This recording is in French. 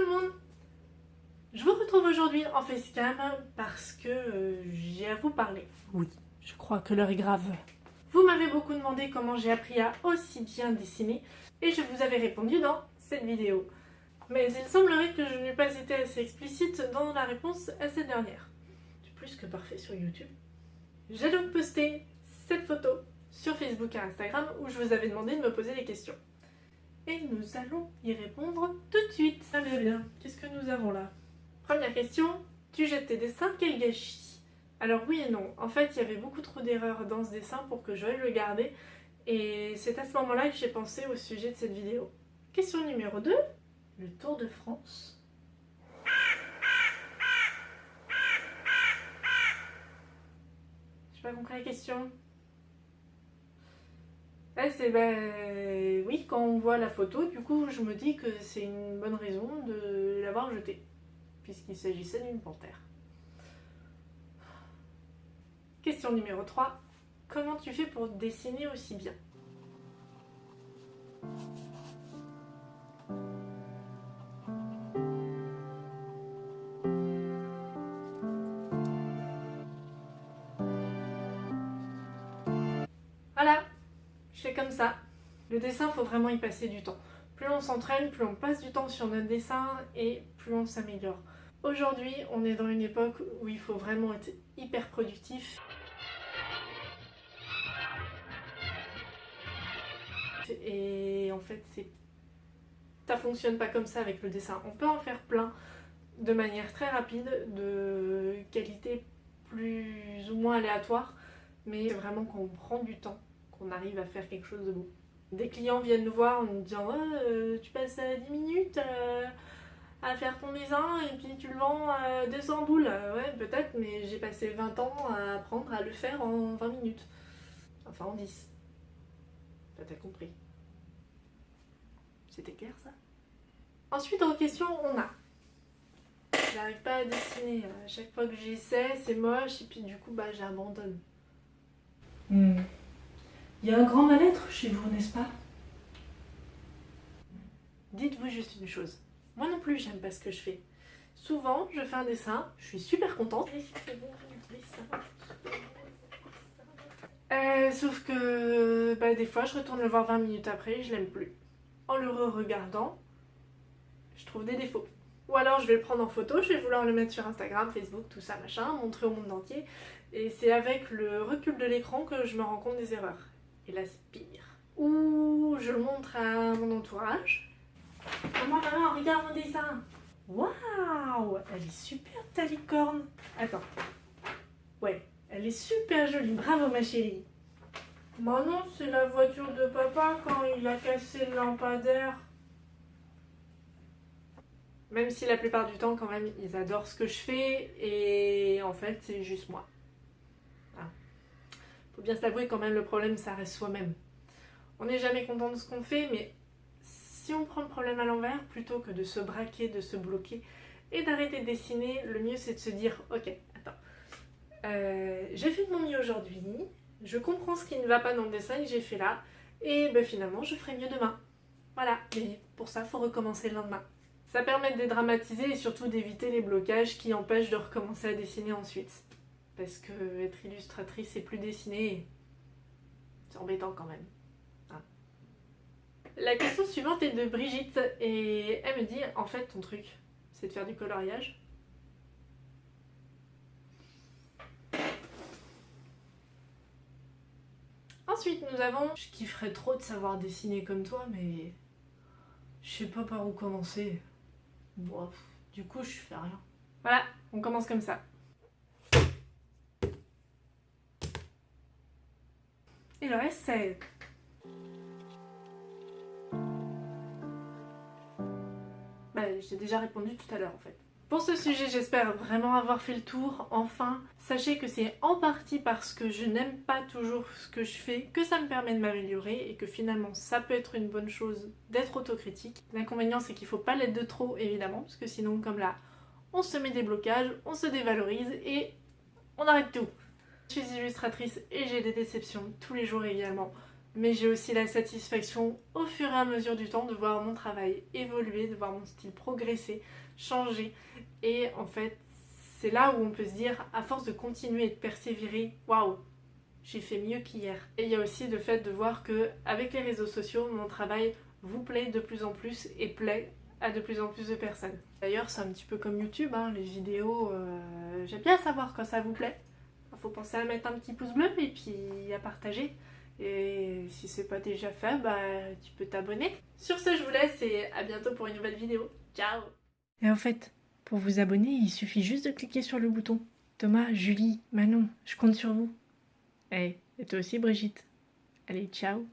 le monde! Je vous retrouve aujourd'hui en facecam parce que j'ai à vous parler. Oui, je crois que l'heure est grave. Vous m'avez beaucoup demandé comment j'ai appris à aussi bien dessiner et je vous avais répondu dans cette vidéo. Mais il semblerait que je n'ai pas été assez explicite dans la réponse à cette dernière. C'est plus que parfait sur YouTube. J'ai donc posté cette photo sur Facebook et Instagram où je vous avais demandé de me poser des questions. Et nous allons y répondre tout de suite. Ah bien, qu'est-ce que nous avons là? Première question, tu jettes tes dessins, quel gâchis? Alors oui et non, en fait il y avait beaucoup trop d'erreurs dans ce dessin pour que je veuille le garder et c'est à ce moment-là que j'ai pensé au sujet de cette vidéo. Question numéro 2, le Tour de France. J'ai pas compris la question. Oui, quand on voit la photo, du coup je me dis que c'est une bonne raison de l'avoir jetée, puisqu'il s'agissait d'une panthère. Question numéro 3. Comment tu fais pour dessiner aussi bien? Voilà, je fais comme ça. Le dessin, faut vraiment y passer du temps. Plus on s'entraîne, plus on passe du temps sur notre dessin et plus on s'améliore. Aujourd'hui, on est dans une époque où il faut vraiment être hyper productif. Et en fait, ça fonctionne pas comme ça avec le dessin. On peut en faire plein de manière très rapide, de qualité plus ou moins aléatoire, mais c'est vraiment quand on prend du temps qu'on arrive à faire quelque chose de beau. Des clients viennent nous voir en nous disant tu passes 10 minutes à faire ton dessin et puis tu le vends à 200 boules. Ouais, peut-être, mais j'ai passé 20 ans à apprendre à le faire en 20 minutes. Enfin, en 10. T'as compris. C'était clair, ça? Ensuite, en question, on a. J'arrive pas à dessiner. À chaque fois que j'essaie, c'est moche et puis du coup, j'abandonne. Il y a un grand mal-être chez vous, n'est-ce pas? Dites-vous juste une chose. Moi non plus, j'aime pas ce que je fais. Souvent, je fais un dessin, je suis super contente. Sauf que des fois, je retourne le voir 20 minutes après et je l'aime plus. En le re-regardant, je trouve des défauts. Ou alors je vais le prendre en photo, je vais vouloir le mettre sur Instagram, Facebook, tout ça, machin, montrer au monde entier. Et c'est avec le recul de l'écran que je me rends compte des erreurs. Et là, c'est pire. Ou je le montre à mon entourage. Maman, maman, regarde mon dessin. Waouh, elle est super ta licorne. Attends. Ouais, elle est super jolie. Bravo ma chérie. Maman, c'est la voiture de papa quand il a cassé le lampadaire. Même si la plupart du temps, quand même, ils adorent ce que je fais et en fait, c'est juste moi. Ah. Faut bien se l'avouer, quand même, le problème, ça reste soi-même. On n'est jamais content de ce qu'on fait, mais si on prend le problème à l'envers, plutôt que de se braquer, de se bloquer et d'arrêter de dessiner, le mieux c'est de se dire ok, attends, j'ai fait de mon mieux aujourd'hui, je comprends ce qui ne va pas dans le dessin que j'ai fait là, et finalement je ferai mieux demain. Voilà, mais pour ça, il faut recommencer le lendemain. Ça permet de dédramatiser et surtout d'éviter les blocages qui empêchent de recommencer à dessiner ensuite. Parce que être illustratrice et plus dessiner, c'est embêtant quand même. La question suivante est de Brigitte et elle me dit en fait ton truc c'est de faire du coloriage. Ensuite nous avons je kifferais trop de savoir dessiner comme toi mais je sais pas par où commencer. Bon, du coup je fais rien. Voilà, on commence comme ça. Et le reste c'est... j'ai déjà répondu tout à l'heure en fait. Pour ce sujet, j'espère vraiment avoir fait le tour. Enfin, sachez que c'est en partie parce que je n'aime pas toujours ce que je fais que ça me permet de m'améliorer et que finalement ça peut être une bonne chose d'être autocritique. L'inconvénient c'est qu'il ne faut pas l'être de trop évidemment parce que sinon comme là, on se met des blocages, on se dévalorise et on arrête tout. Je suis illustratrice et j'ai des déceptions tous les jours également. Mais j'ai aussi la satisfaction au fur et à mesure du temps de voir mon travail évoluer, de voir mon style progresser, changer. Et en fait, c'est là où on peut se dire, à force de continuer et de persévérer, waouh, j'ai fait mieux qu'hier. Et il y a aussi le fait de voir que avec les réseaux sociaux, mon travail vous plaît de plus en plus et plaît à de plus en plus de personnes. D'ailleurs, c'est un petit peu comme YouTube, hein, les vidéos, j'aime bien savoir quand ça vous plaît. Il faut penser à mettre un petit pouce bleu et puis à partager. Et si c'est pas déjà fait, bah tu peux t'abonner. Sur ce, je vous laisse et à bientôt pour une nouvelle vidéo. Ciao! Et en fait, pour vous abonner, il suffit juste de cliquer sur le bouton. Thomas, Julie, Manon, je compte sur vous. Hey, et toi aussi Brigitte. Allez, ciao!